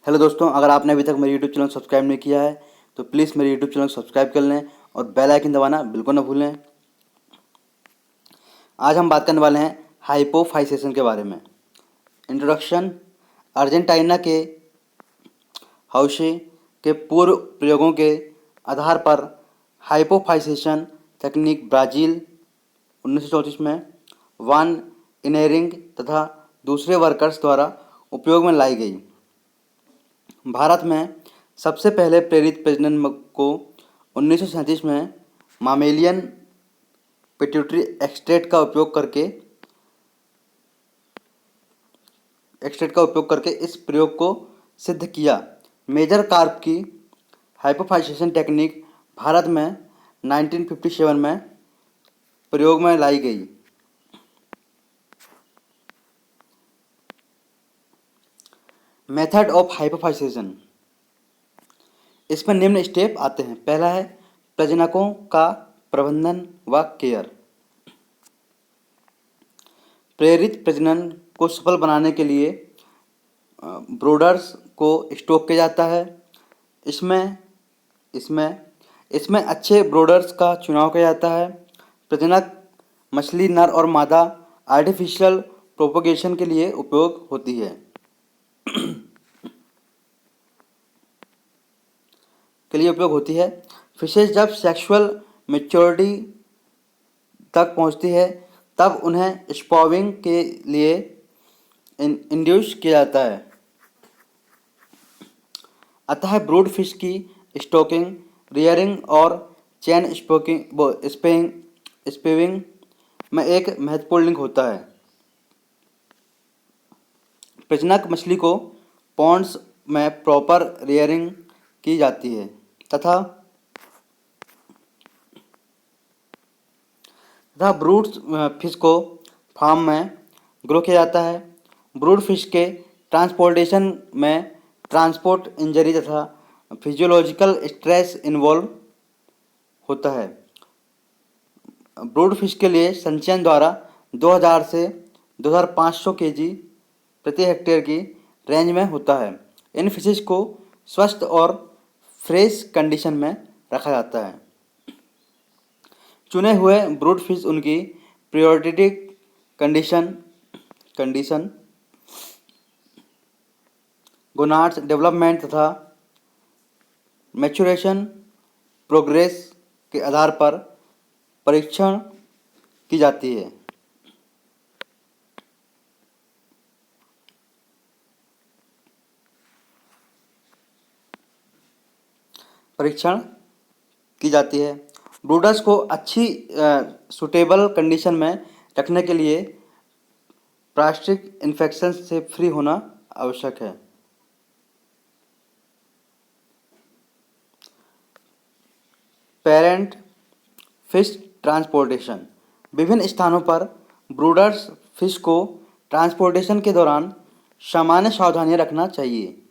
Hello दोस्तों, अगर आपने अभी तक मेरे यूट्यूब चैनल सब्सक्राइब नहीं किया है तो प्लीज़ मेरे यूट्यूब चैनल सब्सक्राइब कर लें और बेल आइकन दबाना बिल्कुल ना भूलें। आज हम बात करने वाले हैं हाइपोफाइसेशन के बारे में। इंट्रोडक्शन। अर्जेंटीना के हाउशे के पूर्व प्रयोगों के आधार पर हाइपोफाइसेशन तकनीक ब्राज़ील 1934 में वान इनेरिंग तथा दूसरे वर्कर्स द्वारा उपयोग में लाई गई। भारत में सबसे पहले प्रेरित प्रजनन को 1937 में मामेलियन पिट्यूटरी एक्सट्रैक्ट का उपयोग करके इस प्रयोग को सिद्ध किया। मेजर कार्प की हाइपोफाइसेशन टेक्निक भारत में 1957 में प्रयोग में लाई गई। Method of hypophysation. इसमें निम्न स्टेप आते हैं। पहला है प्रजनकों का प्रबंधन व केयर। प्रेरित प्रजनन को सफल बनाने के लिए ब्रोडर्स को स्टॉक किया जाता है। इसमें इसमें इसमें अच्छे ब्रोडर्स का चुनाव किया जाता है। प्रजनक मछली नर और मादा आर्टिफिशियल प्रोपोगेशन के लिए उपयोग होती है फिशेज जब सेक्सुअल मैच्योरिटी तक पहुंचती है तब उन्हें स्पॉविंग के लिए इंड्यूस किया जाता है। अतः ब्रूड फिश की स्टॉकिंग, रियरिंग और चेन स्पेविंग में एक महत्वपूर्ण लिंक होता है। प्रजनक मछली को पॉन्ड्स में प्रॉपर रियरिंग की जाती है तथा ब्रूड फिश को फार्म में ग्रो किया जाता है। ब्रूड फिश के ट्रांसपोर्टेशन में ट्रांसपोर्ट इंजरी तथा फिजियोलॉजिकल स्ट्रेस इन्वॉल्व होता है। ब्रूड फिश के लिए संचयन द्वारा 2000 से 2500 केजी प्रति हेक्टेयर की रेंज में होता है। इन फिशेज को स्वस्थ और फ्रेश कंडीशन में रखा जाता है। चुने हुए ब्रूड फिश उनकी प्रियोरिटिक कंडीशन गोनाड्स डेवलपमेंट तथा मैच्योरेशन प्रोग्रेस के आधार पर परीक्षण की जाती है। ब्रूडर्स को अच्छी सूटेबल कंडीशन में रखने के लिए प्लास्टिक इन्फेक्शन से फ्री होना आवश्यक है। Parent fish transportation. विभिन्न स्थानों पर ब्रूडर्स फिश को ट्रांसपोर्टेशन के दौरान सामान्य सावधानियां रखना चाहिए।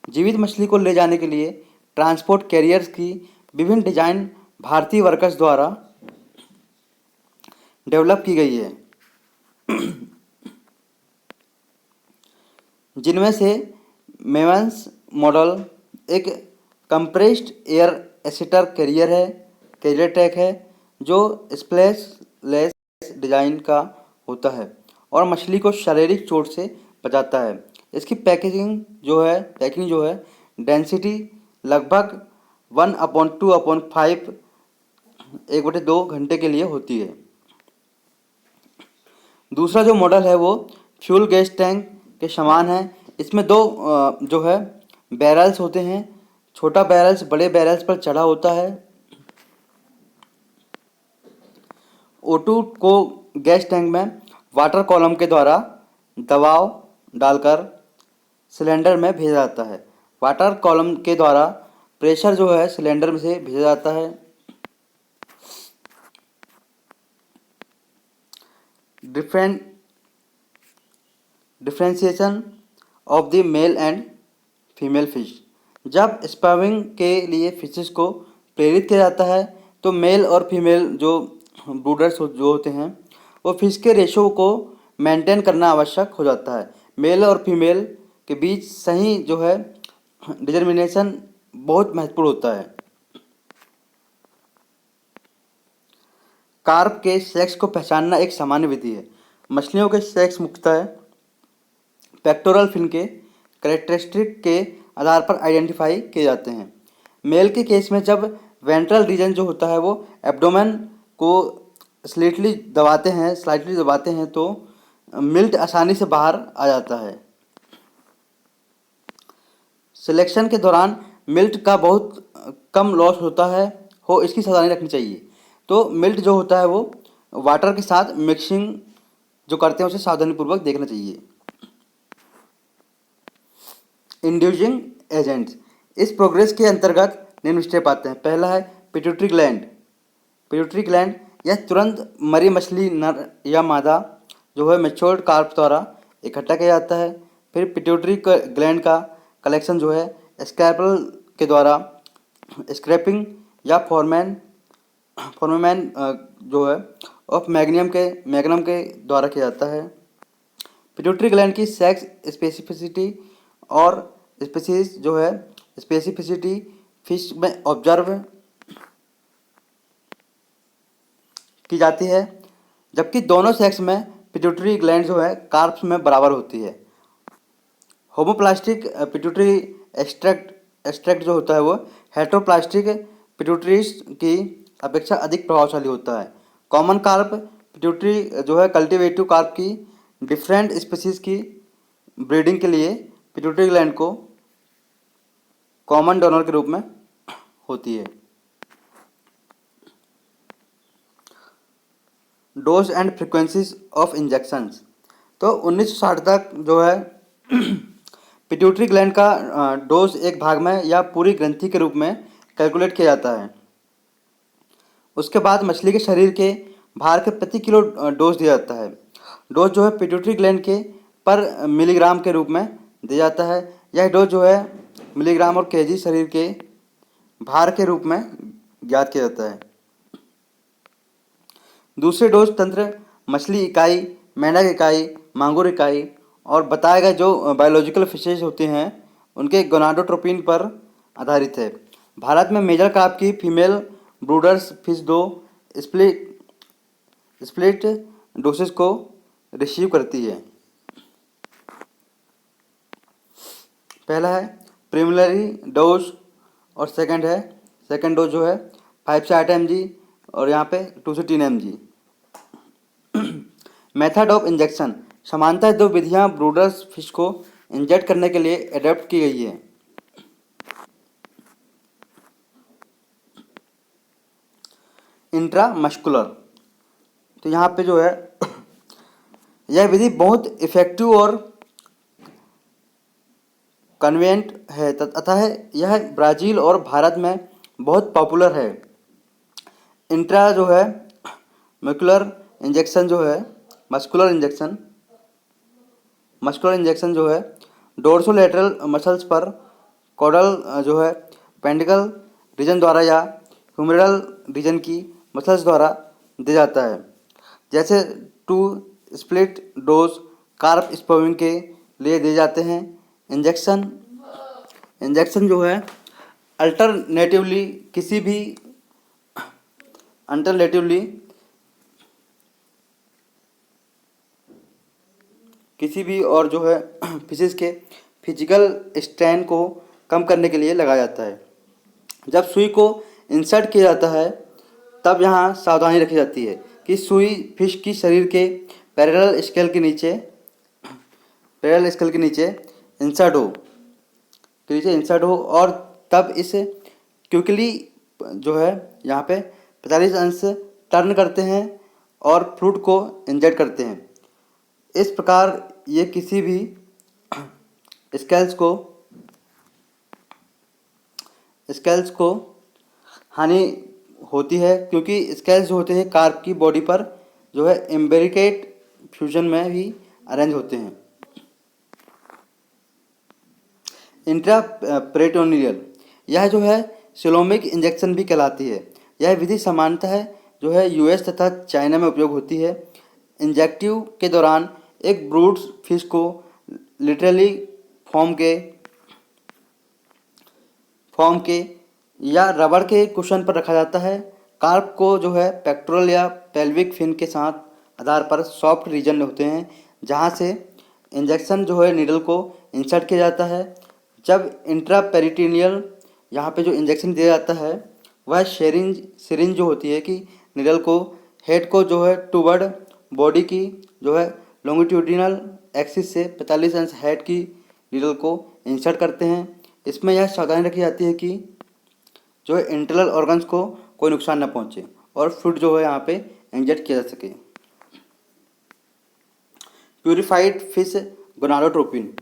जीवित मछली को ले जाने के लिए ट्रांसपोर्ट कैरियर्स की विभिन्न डिजाइन भारतीय वर्कर्स द्वारा डेवलप की गई है, जिनमें से मेवंस मॉडल एक कंप्रेस्ड एयर एसिटर कैरियर टैक है जो स्प्लैशलेस डिजाइन का होता है और मछली को शारीरिक चोट से बचाता है। इसकी पैकिंग जो है डेंसिटी लगभग 1/2/5 1/2 घंटे के लिए होती है। दूसरा जो मॉडल है वो फ्यूल गैस टैंक के समान है। इसमें दो बैरल्स होते हैं। छोटा बैरल्स बड़े बैरल्स पर चढ़ा होता है। O2 को गैस टैंक में वाटर कॉलम के द्वारा दबाव डालकर सिलेंडर में भेजा जाता है। वाटर कॉलम के द्वारा प्रेशर सिलेंडर में से भेजा जाता है। Differentiation of the male and female fish. जब स्पैविंग के लिए फिशेस को प्रेरित किया जाता है तो मेल और फीमेल जो ब्रूडर्स जो होते हैं वो फिश के रेशो को मेंटेन करना आवश्यक हो जाता है। मेल और फीमेल के बीच सही डिटर्मिनेशन बहुत महत्वपूर्ण होता है। कार्प के सेक्स को पहचानना एक सामान्य विधि है। मछलियों के सेक्स मुख्यतः पेक्टोरल फिन के कैरेक्टरिस्टिक के आधार पर आइडेंटिफाई किए जाते हैं। मेल के केस में जब वेंट्रल रीजन जो होता है वो एब्डोमेन को स्लाइटली दबाते हैं तो मिल्ट आसानी से बाहर आ जाता है। सिलेक्शन के दौरान मिल्ट का बहुत कम लॉस होता है हो इसकी सावधानी रखनी चाहिए। तो मिल्ट जो होता है वो वाटर के साथ मिक्सिंग जो करते हैं उसे सावधानीपूर्वक देखना चाहिए। इंड्यूसिंग एजेंट्स, इस प्रोग्रेस के अंतर्गत निम्न स्टेप आते हैं। पहला है पिट्यूटरी ग्लैंड। पिट्यूटरी ग्लैंड यह तुरंत मरी मछली नर या मादा जो है मैच्योर्ड कार्प द्वारा इकट्ठा किया जाता है। फिर पिट्यूटरी ग्लैंड का कलेक्शन जो है स्क्रैपल के द्वारा स्क्रैपिंग या फॉर्मेमैन जो है ऑफ मैग्नम के द्वारा किया जाता है। पिट्यूटरी ग्लैंड की सेक्स स्पेसिफिसिटी और स्पीसीज जो है स्पेसिफिसिटी फिश में ऑब्जर्व की जाती है, जबकि दोनों सेक्स में पिट्यूटरी ग्लैंड जो है कार्प्स में बराबर होती है। होमोप्लास्टिक पिट्यूटरी एक्सट्रैक्ट जो होता है वो हेटेरोप्लास्टिक पिट्यूटरीज की अपेक्षा अधिक प्रभावशाली होता है। कॉमन कार्प पिट्यूटरी जो है कल्टीवेटिव कार्प की डिफरेंट स्पीसीज की ब्रीडिंग के लिए पिट्यूटरी ग्लैंड को कॉमन डोनर के रूप में होती है। Dose and frequencies of injections, तो 1960 तक जो है पिट्यूटरी ग्लैंड का डोज एक भाग में या पूरी ग्रंथि के रूप में कैलकुलेट किया जाता है। उसके बाद मछली के शरीर के भार के प्रति किलो डोज दिया जाता है। डोज जो है पिट्यूटरी ग्लैंड के पर मिलीग्राम के रूप में दिया जाता है। यह डोज जो है मिलीग्राम और केजी शरीर के भार के रूप में ज्ञात किया जाता है। दूसरे डोज तंत्र मछली इकाई, मेंढक इकाई, मांगुर इकाई और बताए गए जो बायोलॉजिकल फिशेज होते हैं उनके गोनाडोट्रोपिन पर आधारित है। भारत में मेजर कार्प की फीमेल ब्रूडर्स फिश दो स्प्लिट डोसेस को रिसीव करती है। पहला है प्रीलिमिनरी डोज और सेकंड डोज जो है 5 से 8 mg और यहाँ पे 2 से 3 mg। मेथड ऑफ इंजेक्शन, समानतः दो विधियाँ ब्रूडर्स फिश को इंजेक्ट करने के लिए एडेप्ट की गई है। इंट्रामस्कुलर, तो यहाँ पे जो है यह विधि बहुत इफेक्टिव और कन्वेंट है अतः यह ब्राज़ील और भारत में बहुत पॉपुलर है। इंट्रा जो है मस्कुलर इंजेक्शन जो है मस्कुलर इंजेक्शन जो है डोर्सोलेटरल मसल्स पर कॉडल जो है पेंडिकल रीजन द्वारा या ह्यूमेरल रीजन की मसल्स द्वारा दिया जाता है। जैसे 2 स्प्लिट डोज कार्प स्पॉविंग के लिए दिए जाते हैं। इंजेक्शन जो है अल्टरनेटिवली किसी भी और जो है फिशेस के फिजिकल स्ट्रेन को कम करने के लिए लगाया जाता है। जब सुई को इंसर्ट किया जाता है तब यहाँ सावधानी रखी जाती है कि सुई फिश की शरीर के पैरेलल स्केल के नीचे इंसर्ट हो और तब इस क्विकली जो है यहाँ पे 45 अंश टर्न करते हैं और फ्रूट को इंजेक्ट करते हैं। इस प्रकार ये किसी भी स्केल्स को हानि होती है क्योंकि स्केल्स जो होते हैं कार्प की बॉडी पर जो है इम्ब्रिकेट फ्यूजन में भी अरेंज होते हैं। इंट्रापेरिटोनियल, यह जो है सिलोमिक इंजेक्शन भी कहलाती है। यह विधि सामान्यतः जो है यूएस तथा चाइना में उपयोग होती है। इंजेक्टिव के दौरान एक ब्रूड फिश को लिटरली फॉर्म के फोम के या रबड़ के कुशन पर रखा जाता है। कार्प को जो है पेक्टोरल या पेल्विक फिन के साथ आधार पर सॉफ्ट रीजन होते हैं जहां से इंजेक्शन जो है नीडल को इंसर्ट किया जाता है। जब इंट्रापेरिटोनियल यहाँ पे जो इंजेक्शन दिया जाता है वह सिरिंज जो होती है कि नीडल को हेड को जो है टूवर्ड बॉडी की जो है लॉन्गिट्यूडिनल एक्सिस से 45 अंश हेड की नीडल को इंसर्ट करते हैं। इसमें यह सावधानी रखी जाती है कि जो है इंटरनल ऑर्गन्स को कोई नुकसान न पहुंचे और फ्लूइड जो है यहाँ पे इंजेक्ट किया जा सके। Purified fish gonadotropin.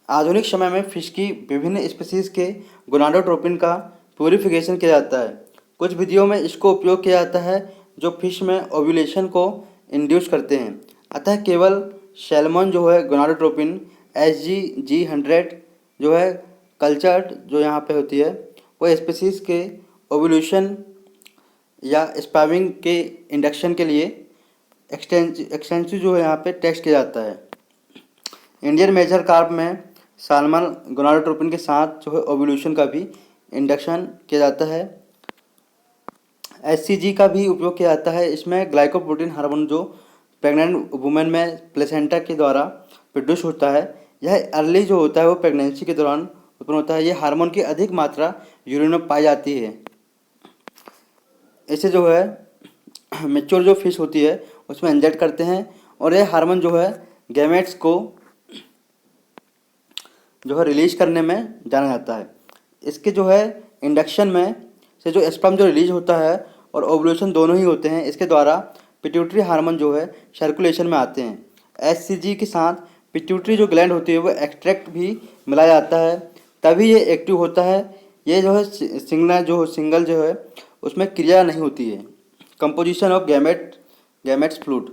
आधुनिक समय में फिश की विभिन्न स्पीसीज के गोनाडोट्रोपिन का प्यूरिफिकेशन किया जाता है। कुछ विधियों में इसको उपयोग किया जाता है जो फिश में ओव्यूलेशन को इंड्यूस करते हैं। अतः केवल सैल्मन जो है गोनाडोट्रोपिन SG-G100 जो है कल्चर्ड जो यहाँ पे होती है वह स्पीसीज के ओव्यूलेशन या स्पैविंग के इंडक्शन के लिए एक्सटेंसिव जो है यहाँ पे टेस्ट किया जाता है। इंडियन मेजर कार्प में साल्मन गोनाडोट्रोपिन के साथ जो है ओव्यूलेशन का भी इंडक्शन किया जाता है। SCG का भी उपयोग किया जाता है। इसमें ग्लाइकोप्रोटीन हार्मोन जो प्रेग्नेंट वुमेन में प्लेसेंटा के द्वारा प्रोड्यूस होता है, यह अर्ली जो होता है वो प्रेगनेंसी के दौरान उत्पन्न होता है। यह हार्मोन की अधिक मात्रा यूरिन में पाई जाती है। इसे जो है मैच्योर जो फिश होती है उसमें इंजेक्ट करते हैं और यह हार्मोन जो है गैमेट्स को जो है रिलीज करने में जाना जाता है। इसके जो है इंडक्शन में से जो स्पर्म जो रिलीज होता है और ओव्यूलेशन दोनों ही होते हैं, इसके द्वारा पिट्यूटरी हार्मोन जो है सर्कुलेशन में आते हैं। SCG के साथ पिट्यूटरी जो ग्लैंड होती है वो एक्सट्रैक्ट भी मिलाया जाता है, तभी ये एक्टिव होता है। ये जो है सिंगल जो है उसमें क्रिया नहीं होती है। कंपोजिशन ऑफ गैमेट्स फ्लूइड,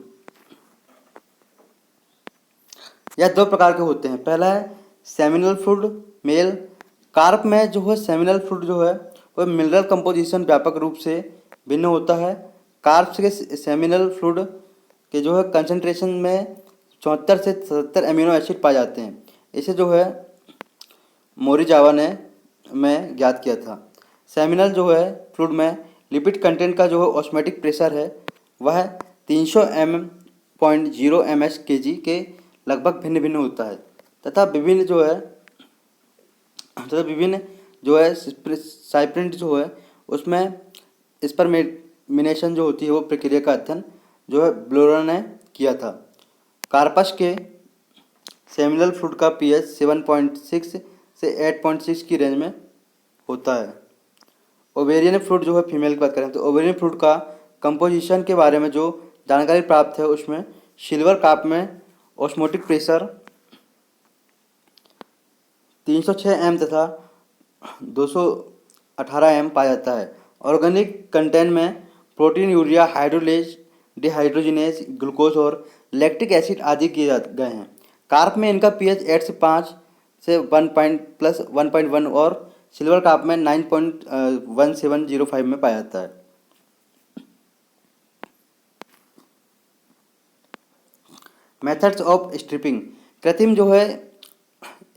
यह दो प्रकार के होते हैं। पहला है सेमिनल फ्लूइड मेल। कार्प में जो है सेमिनल फ्लूइड जो है वह मिनरल कंपोजिशन व्यापक रूप से भिन्न होता है। कार्प्स के सेमिनल फ्लूइड के जो है कंसंट्रेशन में 74 से 77 अमीनो एसिड पाए जाते हैं। इसे जो है मोरिजावा ने में ज्ञात किया था। सेमिनल जो है फ्लूइड में लिपिड कंटेंट का जो है ऑस्मोटिक प्रेशर है वह 300 mm.0 ms/kg के लगभग भिन्न भिन्न होता है तथा विभिन्न जो है साइप्रिंट जो है उसमें स्पर्मिनेशन जो होती है वो प्रक्रिया का अध्ययन जो है ब्लोरर ने किया था। कार्पस के सेमिनल फ्लूइड का pH 7.6 से 8.6 की रेंज में होता है। ओवेरियन फ्लूइड जो है फीमेल की बात करें तो ओवेरियन फ्लूइड का कंपोजिशन के बारे में जो जानकारी प्राप्त है उसमें सिल्वर कार्प में ऑस्मोटिक प्रेशर 306 m तथा 218 m पाया जाता है। ऑर्गेनिक कंटेंट में protein, urea, hydrolase, dehydrogenase, glucose और लैक्टिक एसिड आदि किए गए हैं। कार्प में इनका pH 8 से 5 से 1.1 और सिल्वर कार्प में 9.1705 में पाया जाता है। मेथड्स ऑफ स्ट्रिपिंग, कृत्रिम जो है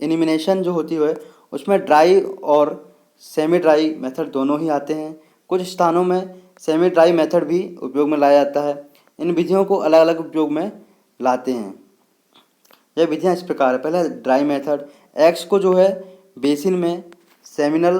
इनिमिनेशन जो होती है उसमें ड्राई और सेमी ड्राई मेथड दोनों ही आते हैं। कुछ स्थानों में सेमी ड्राई मेथड भी उपयोग में लाया जाता है। इन विधियों को अलग अलग उपयोग में लाते हैं। यह विधियाँ इस प्रकार है। पहले ड्राई मेथड, एग्स को जो है बेसिन में सेमिनल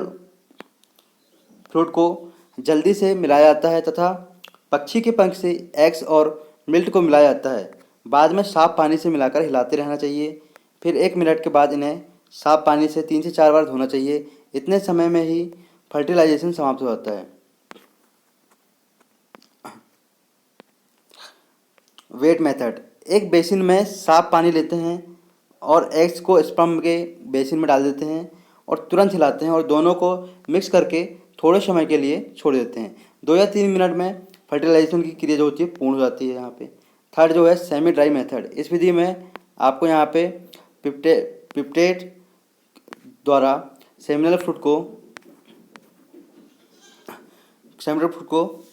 फ्लूइड को जल्दी से मिलाया जाता है तथा पक्षी के पंख से एग्स और मिल्ट को मिलाया जाता है। बाद में साफ पानी से मिलाकर हिलाते रहना चाहिए। फिर 1 मिनट के बाद इन्हें साफ पानी से 3 से 4 बार धोना चाहिए। इतने समय में ही फर्टिलाइजेशन समाप्त हो जाता है। वेट मेथड, एक बेसिन में साफ पानी लेते हैं और एग्स को स्पर्म के बेसिन में डाल देते हैं और तुरंत हिलाते हैं और दोनों को मिक्स करके थोड़े समय के लिए छोड़ देते हैं। 2 या 3 मिनट में फर्टिलाइजेशन की क्रिया जो होती है पूर्ण हो जाती है। यहाँ पे थर्ड जो है सेमी ड्राई मेथड। इस विधि में आपको यहाँ पे पिपेट द्वारा सेमिनल फ्लूइड को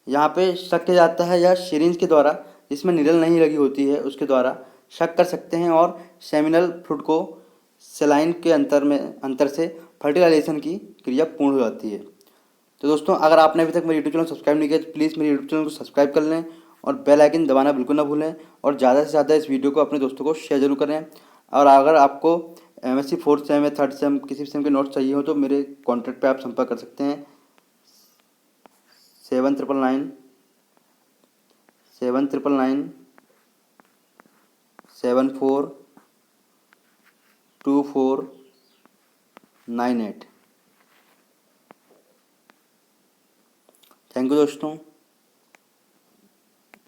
यहाँ पे शक किया जाता है या सिरिंज के द्वारा जिसमें निडल नहीं लगी होती है उसके द्वारा शक कर सकते हैं और सेमिनल फ्लूइड को सेलाइन के अंतर से फर्टिलाइजेशन की क्रिया पूर्ण हो जाती है। तो दोस्तों, अगर आपने अभी तक मेरे यूट्यूब चैनल सब्सक्राइब नहीं किया तो प्लीज़ मेरे यूट्यूब चैनल को सब्सक्राइब कर लें और बेल आइकन दबाना बिल्कुल ना भूलें, और ज़्यादा से ज़्यादा इस वीडियो को अपने दोस्तों को शेयर जरूर करें। और अगर आपको MSc फोर्थ सेम या थर्ड सेम किसी भी सेम के नोट्स चाहिए हो तो मेरे कॉन्टैक्ट पे आप संपर्क कर सकते हैं। 7999742498। थैंक यू दोस्तों।